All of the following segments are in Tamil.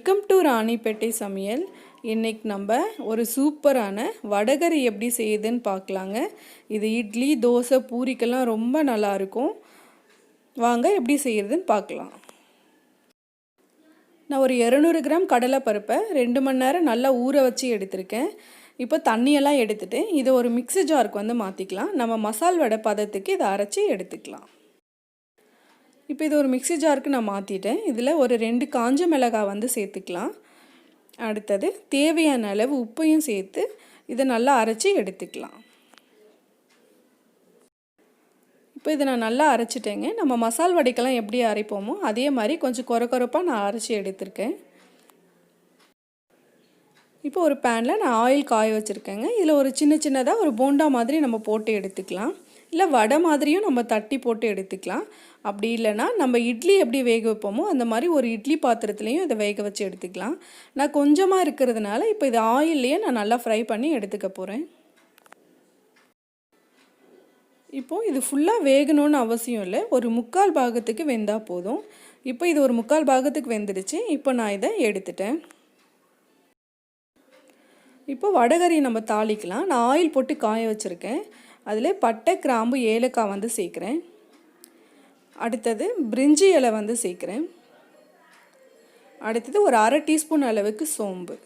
வெல்கம் டு ராணிப்பேட்டை சமையல். இன்னைக்கு நம்ம ஒரு சூப்பரான வடகரி எப்படி செய்யுதுன்னு பார்க்கலாங்க. இது இட்லி, தோசை, பூரிக்கெல்லாம் ரொம்ப நல்லா இருக்கும். வாங்க எப்படி செய்யறதுன்னு பார்க்கலாம். நான் ஒரு 200 கிராம் கடலை பருப்பை 2 மணி நேரம் நல்லா ஊற வச்சு எடுத்திருக்கேன். இப்போ தண்ணியெல்லாம் எடுத்துட்டு இதை ஒரு மிக்ஸி ஜாருக்கு மாற்றிக்கலாம். நம்ம மசால் வடை பதத்துக்கு இதை அரைச்சி எடுத்துக்கலாம். இப்போ இது ஒரு மிக்ஸி ஜாருக்கு நான் மாற்றிட்டேன். இதில் ஒரு 2 காஞ்ச மிளகாய் சேர்த்துக்கலாம். அடுத்தது தேவையான அளவு உப்பையும் சேர்த்து இதை நல்லா அரைச்சி எடுத்துக்கலாம். இப்போ இதை நான் நல்லா அரைச்சிட்டேங்க. நம்ம மசால் வடைக்கெல்லாம் எப்படி அரைப்போமோ அதே மாதிரி கொஞ்சம் கொரப்பாக நான் அரைச்சி எடுத்திருக்கேன். இப்போ ஒரு பேனில் நான் ஆயில் காய வச்சுருக்கேங்க. இதில் ஒரு சின்னதாக ஒரு போண்டா மாதிரி நம்ம போட்டு எடுத்துக்கலாம். இல்லை வடை மாதிரியும் நம்ம தட்டி போட்டு எடுத்துக்கலாம். அப்படி இல்லைன்னா நம்ம இட்லி எப்படி வேக வைப்போமோ அந்த மாதிரி ஒரு இட்லி பாத்திரத்துலேயும் இதை வேக வச்சு எடுத்துக்கலாம். நான் கொஞ்சமாக இருக்கிறதுனால இப்போ இது ஆயில்லையே நான் நல்லா ஃப்ரை பண்ணி எடுத்துக்க போகிறேன். இப்போது இது ஃபுல்லாக வேகணும்னு அவசியம் இல்லை, ஒரு 3/4 பாகத்துக்கு வெந்தால் போதும். இப்போ இது ஒரு 3/4 பாகத்துக்கு வெந்துடுச்சு. இப்போ நான் இதை எடுத்துட்டேன். இப்போ வடகரி நம்ம தாளிக்கலாம். நான் ஆயில் போட்டு காய வச்சுருக்கேன். அதில் பட்டை, கிராம்பு, ஏலக்காய் சேர்க்குறேன். அடுத்தது பிரிஞ்சி இலை சேர்க்குறேன். அடுத்தது ஒரு 1/2 டீஸ்பூன் அளவுக்கு சோம்பு.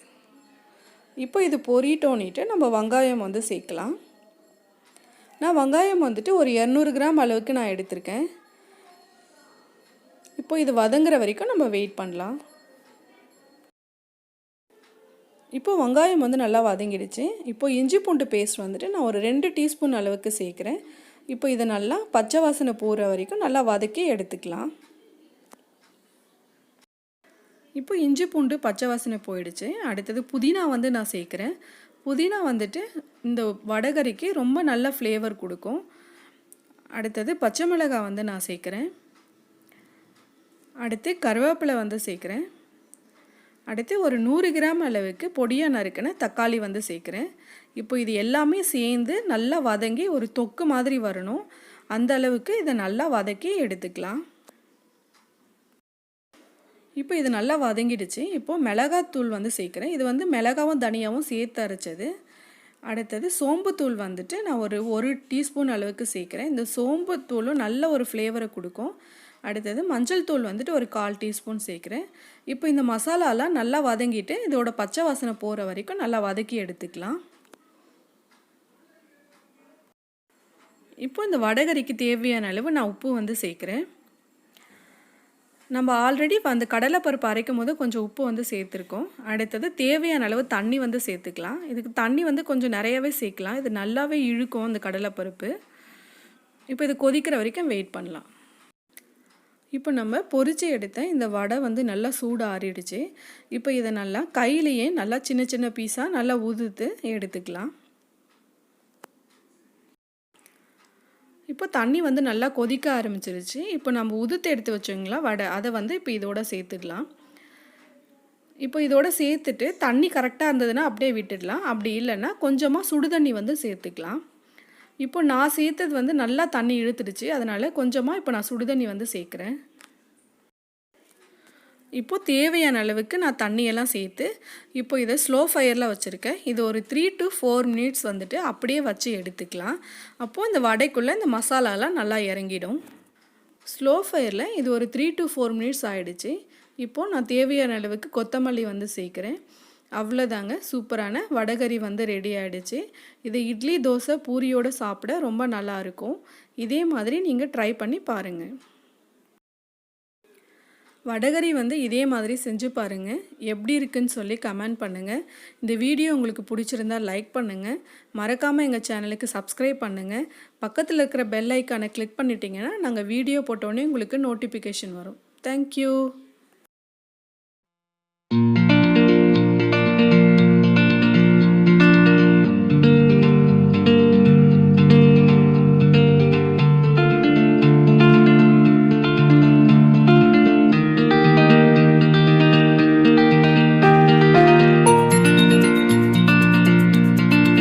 இப்போ இது பொரிட்டோன்னிட்டு நம்ம வெங்காயம் சேர்க்கலாம். நான் வெங்காயம் ஒரு 200 கிராம் அளவுக்கு நான் எடுத்திருக்கேன். இப்போ இது வதங்குற வரைக்கும் நம்ம வெயிட் பண்ணலாம். இப்போ வெங்காயம் நல்லா வதங்கிடுச்சு. இப்போ இஞ்சி பூண்டு பேஸ்ட் நான் ஒரு 2 டீஸ்பூன் அளவுக்கு சேர்க்குறேன். இப்போ இதை நல்லா பச்சை வாசனை போகிற வரைக்கும் நல்லா வதக்கி எடுத்துக்கலாம். இப்போ இஞ்சி பூண்டு பச்சை வாசனை போயிடுச்சு. அடுத்தது புதினா நான் சேர்க்குறேன். புதினா இந்த வடகரிக்கு ரொம்ப நல்ல ஃப்ளேவர் கொடுக்கும். அடுத்தது பச்சை மிளகாய் நான் சேர்க்குறேன். அடுத்து கருவேப்பிலை சேர்க்குறேன். அடுத்து ஒரு 100 கிராம் அளவுக்கு பொடியாக நறுக்கின தக்காளி சேர்க்குறேன். இப்போ இது எல்லாமே சேர்ந்து நல்லா வதங்கி ஒரு தொக்கு மாதிரி வரணும். அந்த அளவுக்கு இதை நல்லா வதக்கி எடுத்துக்கலாம். இப்போ இது நல்லா வதங்கிடுச்சு. இப்போது மிளகாத்தூள் சேர்க்குறேன். இது மிளகாவும் தனியாவும் சேர்த்து அரைச்சது. அடுத்தது சோம்புத்தூள் நான் ஒரு டீஸ்பூன் அளவுக்கு சேர்க்குறேன். இந்த சோம்புத்தூளும் நல்ல ஒரு ஃப்ளேவரை கொடுக்கும். அடுத்தது மஞ்சள் தூள் ஒரு 1/4 டீஸ்பூன் சேர்க்குறேன். இப்போ இந்த மசாலாலாம் நல்லா வதங்கிட்டு இதோட பச்சை வாசனை போகிற வரைக்கும் நல்லா வதக்கி எடுத்துக்கலாம். இப்போ இந்த வடகரிக்கு தேவையான அளவு நான் உப்பு சேர்க்குறேன். நம்ம ஆல்ரெடி அந்த கடலைப்பருப்பு அரைக்கும் போது கொஞ்சம் உப்பு சேர்த்துருக்கோம். அடுத்தது தேவையான அளவு தண்ணி சேர்த்துக்கலாம். இதுக்கு தண்ணி கொஞ்சம் நிறையவே சேர்க்கலாம். இது நல்லாவே இழுக்கும் இந்த கடலைப்பருப்பு. இப்போ இது கொதிக்கிற வரைக்கும் வெயிட் பண்ணலாம். இப்போ நம்ம பொரிச்சு எடுத்த இந்த வடை நல்லா சூடு ஆறிடுச்சு. இப்போ இதை நல்லா கையிலேயே நல்லா சின்ன சின்ன பீஸாக நல்லா உதுத்து எடுத்துக்கலாம். இப்போ தண்ணி நல்லா கொதிக்க ஆரம்பிச்சிருச்சு. இப்போ நம்ம உதுத்து எடுத்து வச்சோங்களா வடை, அதை இப்போ இதோட சேர்த்துக்கலாம். இப்போ இதோட சேர்த்துட்டு தண்ணி கரெக்டாக இருந்ததுன்னா அப்படியே விட்டுடலாம். அப்படி இல்லைன்னா கொஞ்சமாக சுடு தண்ணி சேர்த்துக்கலாம். இப்போ நான் சேர்த்தது நல்லா தண்ணி இழுத்துடுச்சு. அதனால் கொஞ்சமாக இப்போ நான் சுடு தண்ணி சேர்க்குறேன். இப்போ தேவையான அளவுக்கு நான் தண்ணியெல்லாம் சேர்த்து இப்போ இதை ஸ்லோ ஃபயரில் வச்சுருக்கேன். இது ஒரு 3 to 4 மினிட்ஸ் அப்படியே வச்சு எடுத்துக்கலாம். அப்போது இந்த வடைக்குள்ளே இந்த மசாலாலாம் நல்லா இறங்கிடும். ஸ்லோ ஃபயரில் இது ஒரு 3 to 4 மினிட்ஸ் ஆகிடுச்சு. இப்போது நான் தேவையான அளவுக்கு கொத்தமல்லி சேர்க்குறேன். அவ்வளோதாங்க, சூப்பரான வடகரி ரெடி ஆகிடுச்சு. இது இட்லி, தோசை, பூரியோடு சாப்பிட ரொம்ப நல்லாயிருக்கும். இதே மாதிரி நீங்கள் ட்ரை பண்ணி பாருங்கள். வடகரி இதே மாதிரி செஞ்சு பாருங்கள். எப்படி இருக்குன்னு சொல்லி கமெண்ட் பண்ணுங்கள். இந்த வீடியோ உங்களுக்கு பிடிச்சிருந்தால் லைக் பண்ணுங்கள். மறக்காமல் எங்கள் சேனலுக்கு சப்ஸ்கிரைப் பண்ணுங்கள். பக்கத்தில் இருக்கிற பெல் ஐக்கானை கிளிக் பண்ணிட்டீங்கன்னா நாங்கள் வீடியோ போட்டோன்னே உங்களுக்கு நோட்டிஃபிகேஷன் வரும். தேங்க்யூ.